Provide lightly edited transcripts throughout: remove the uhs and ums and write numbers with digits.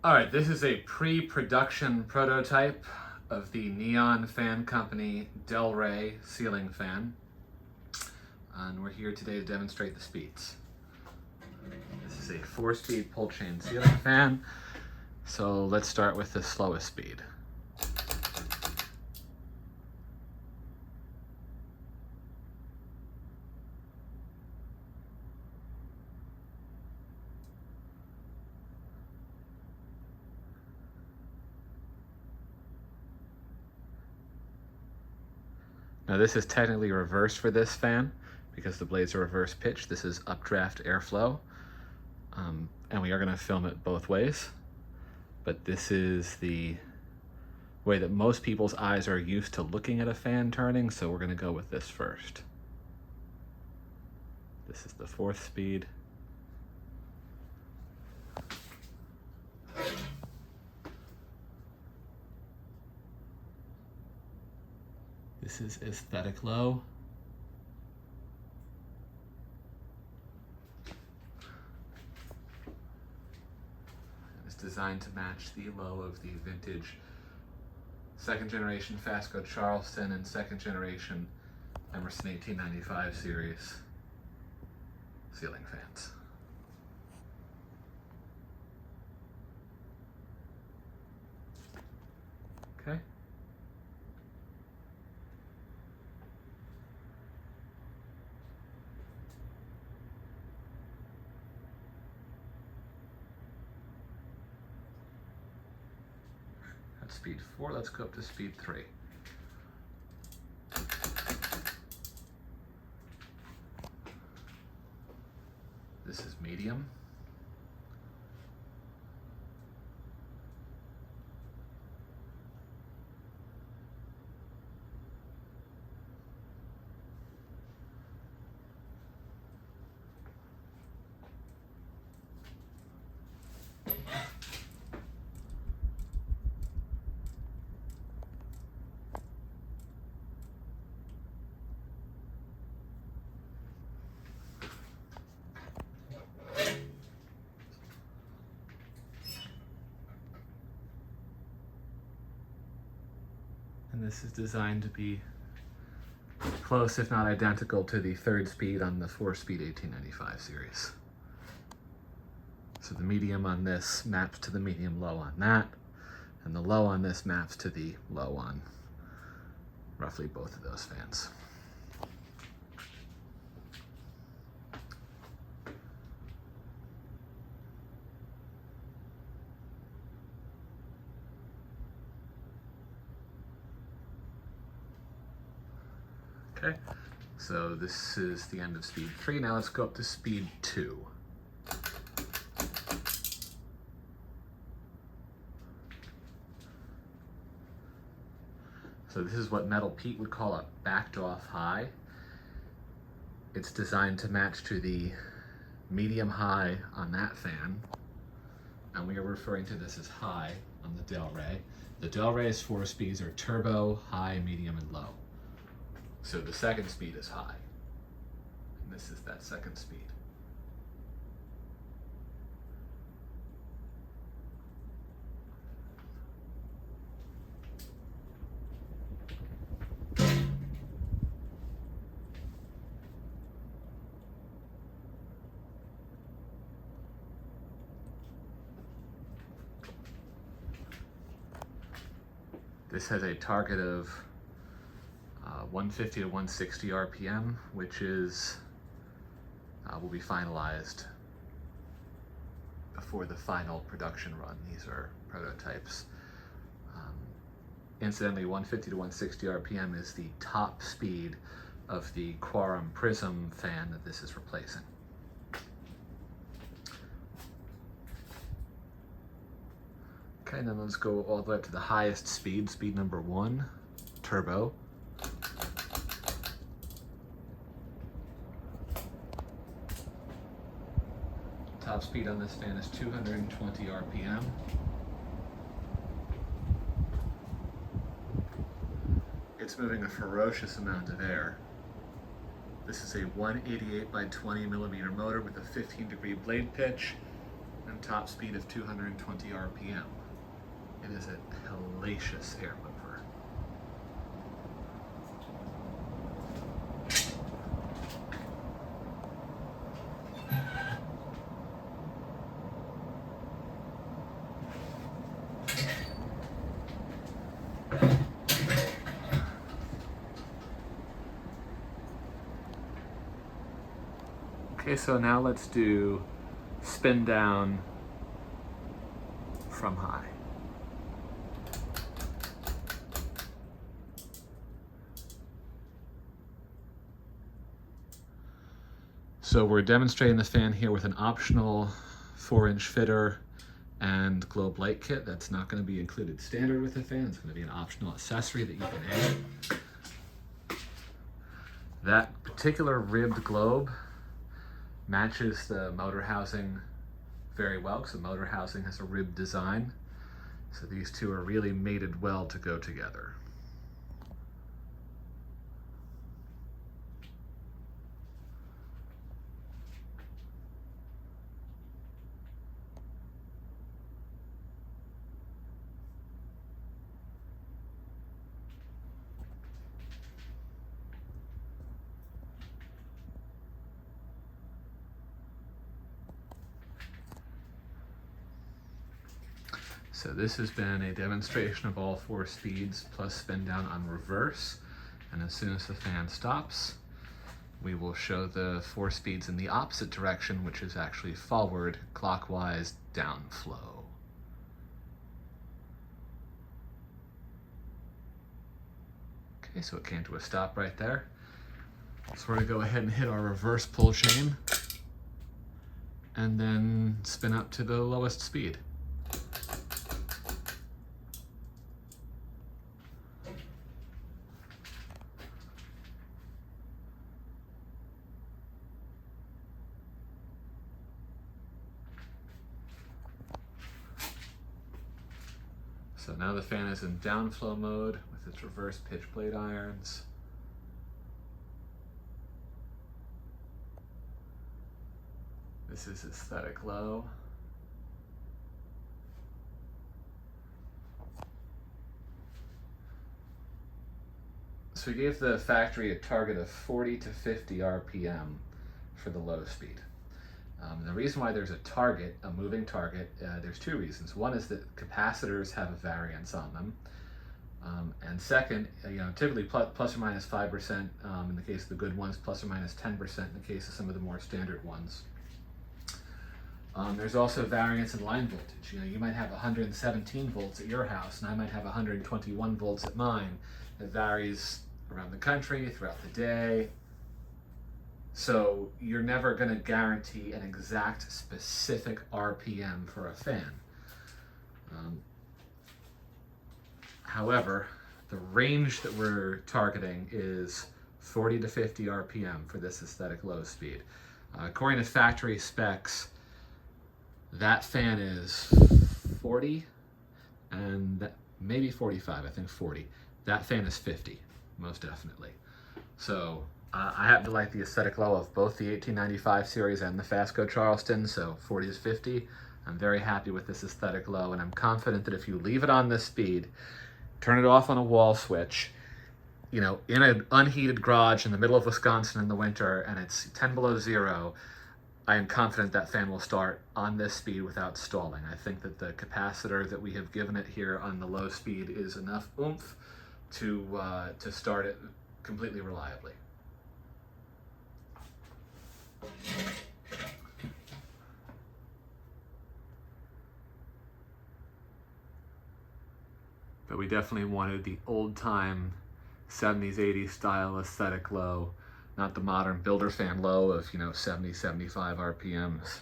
All right, this is a pre-production prototype of the Neon Fan Company Delray ceiling fan. And we're here today to demonstrate the speeds. This is a 4-speed pull chain ceiling fan. So let's start with the slowest speed. Now this is technically reverse for this fan because the blades are reverse pitch. This is updraft airflow, and we are going to film it both ways. But this is the way that most people's eyes are used to looking at a fan turning, so we're going to go with this first. This is the 4th speed. This is aesthetic low. It's designed to match the low of the vintage 2nd generation Fasco Charleston and 2nd generation Emerson 1895 series ceiling fans. Okay. That's speed 4, let's go up to speed 3. This is medium. And this is designed to be close, if not identical, to the 3rd speed on the 4-speed 1895 series. So the medium on this maps to the medium low on that, and the low on this maps to the low on roughly both of those fans. Okay, so this is the end of speed 3. Now let's go up to speed 2. So this is what Metal Pete would call a backed off high. It's designed to match to the medium high on that fan, and we are referring to this as high on the Delray. The Delray's 4 speeds are turbo, high, medium, and low. So the 2nd speed is high, and this is that 2nd speed. This has a target of 150 to 160 RPM, which is will be finalized before the final production run. These are prototypes. Incidentally, 150 to 160 RPM is the top speed of the Quorum Prism fan that this is replacing. Okay, then let's go all the way up to the highest speed, speed number 1, turbo. Top speed on this fan is 220 RPM. It's moving a ferocious amount of air. This is a 188 by 20 millimeter motor with a 15-degree blade pitch and top speed of 220 RPM. It is a hellacious air mover. Okay, so now let's do spin down from high. So we're demonstrating the fan here with an optional 4-inch fitter and globe light kit. That's not going to be included standard with the fan. It's going to be an optional accessory that you can add. That particular ribbed globe matches the motor housing very well, because the motor housing has a ribbed design. So these two are really mated well to go together. So this has been a demonstration of all 4 speeds plus spin down on reverse. And as soon as the fan stops, we will show the 4 speeds in the opposite direction, which is actually forward, clockwise, down flow. Okay, so it came to a stop right there. So we're gonna go ahead and hit our reverse pull chain and then spin up to the lowest speed. So now the fan is in downflow mode with its reverse pitch blade irons. This is aesthetic low. So we gave the factory a target of 40 to 50 RPM for the low speed. The reason why there's a target, a moving target, there's 2 reasons. One is that capacitors have a variance on them. And second, typically plus or minus 5% in the case of the good ones, plus or minus 10% in the case of some of the more standard ones. There's also variance in line voltage. You might have 117 volts at your house, and I might have 121 volts at mine. It varies around the country, throughout the day. So you're never going to guarantee an exact specific RPM for a fan. However, the range that we're targeting is 40 to 50 RPM for this aesthetic low speed. According to factory specs, that fan is 40 and maybe 45, I think 40. That fan is 50, most definitely. So I happen to like the aesthetic low of both the 1895 series and the Fasco Charleston, so 40 is 50. I'm very happy with this aesthetic low, and I'm confident that if you leave it on this speed, turn it off on a wall switch, in an unheated garage in the middle of Wisconsin in the winter, and it's 10 below 0, I am confident that fan will start on this speed without stalling. I think that the capacitor that we have given it here on the low speed is enough oomph to start it completely reliably. But we definitely wanted the old-time 70s, 80s style aesthetic low, not the modern builder fan low of 70, 75 RPMs.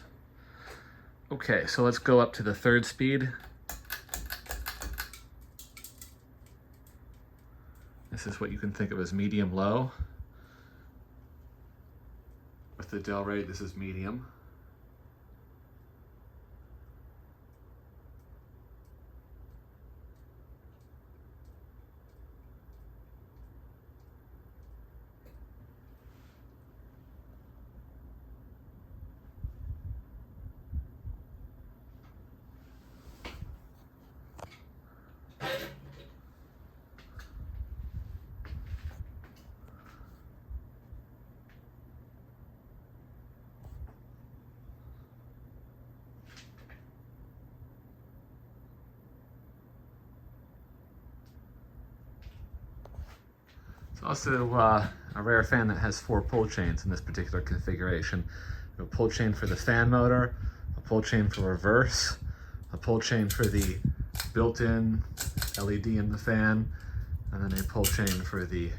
Okay, so let's go up to the 3rd speed. This is what you can think of as medium low. With the Delray, this is medium. It's also a rare fan that has 4 pull chains in this particular configuration. A pull chain for the fan motor, a pull chain for reverse, a pull chain for the built-in LED in the fan, and then a pull chain for the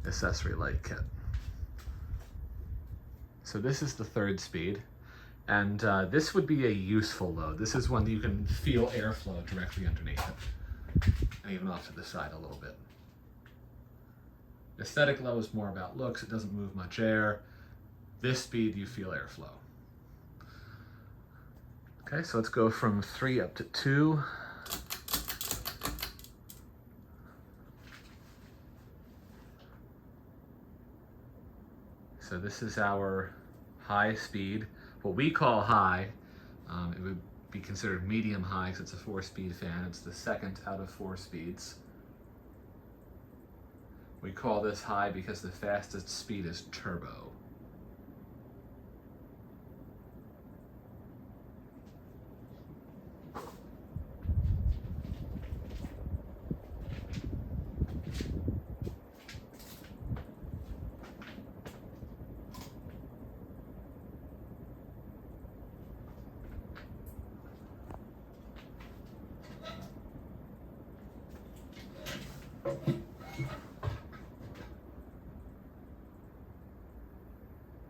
accessory light kit. So this is the 3rd speed, and this would be a useful load. This is one that you can feel airflow directly underneath it, and even off to the side a little bit. Aesthetic low is more about looks. It doesn't move much air. This speed, you feel airflow. Okay, so let's go from 3 up to 2. So this is our high speed, what we call high. It would be considered medium high because it's a 4-speed fan. It's the 2nd out of 4 speeds. We call this high because the fastest speed is turbo.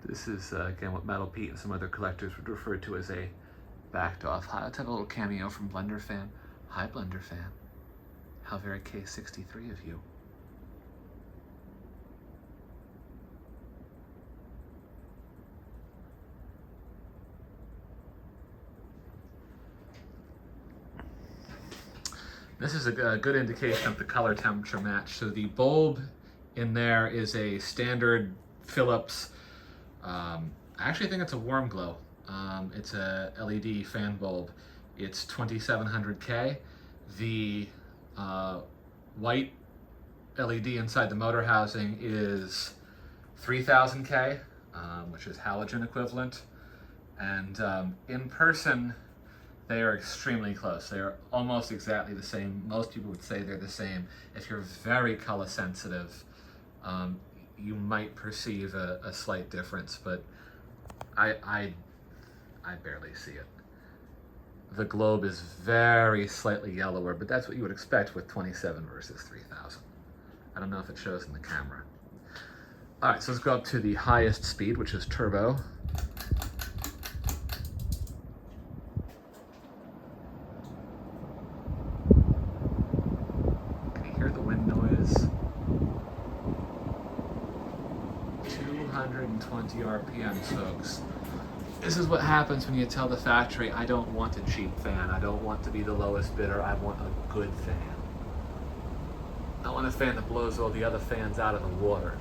This is, again, what Metal Pete and some other collectors would refer to as a backed off high. Let's have a little cameo from Blender Fan. Hi, Blender Fan. How very K63 of you. This is a good indication of the color temperature match. So the bulb in there is a standard Philips. I actually think it's a warm glow. It's a LED fan bulb. It's 2700K. The white LED inside the motor housing is 3000K, which is halogen equivalent. And in person, they are extremely close. They are almost exactly the same. Most people would say they're the same. If you're very color sensitive, you might perceive a slight difference, but I barely see it. The globe is very slightly yellower, but that's what you would expect with 27 versus 3000. I don't know if it shows in the camera. All right, so let's go up to the highest speed, which is turbo. Can you hear the wind noise? 220 RPMs, folks. This is what happens when you tell the factory, I don't want a cheap fan. I don't want to be the lowest bidder. I want a good fan. I want a fan that blows all the other fans out of the water.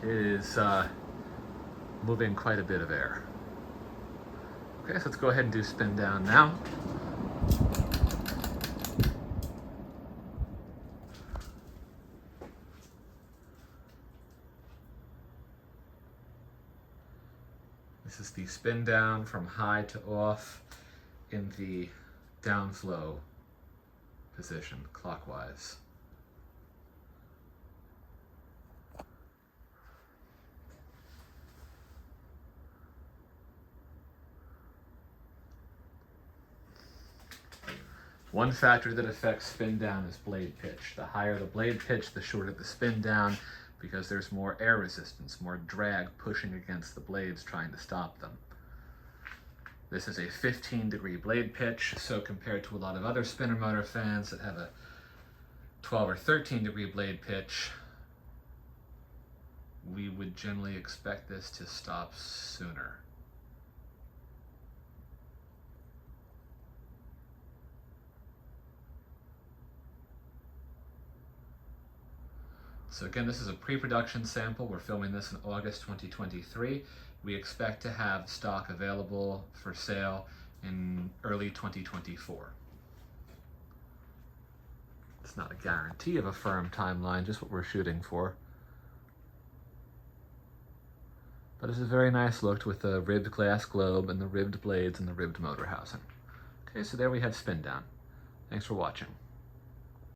It is moving quite a bit of air. Okay, so let's go ahead and do spin down now. This is the spin down from high to off in the downflow position, clockwise. One factor that affects spin down is blade pitch. The higher the blade pitch, the shorter the spin down, because there's more air resistance, more drag pushing against the blades trying to stop them. This is a 15-degree blade pitch, so compared to a lot of other spinner motor fans that have a 12 or 13-degree blade pitch, we would generally expect this to stop sooner. So again, this is a pre-production sample. We're filming this in August 2023. We expect to have stock available for sale in early 2024. It's not a guarantee of a firm timeline, just what we're shooting for. But it's a very nice look with the ribbed glass globe and the ribbed blades and the ribbed motor housing. Okay, so there we have spin down. Thanks for watching.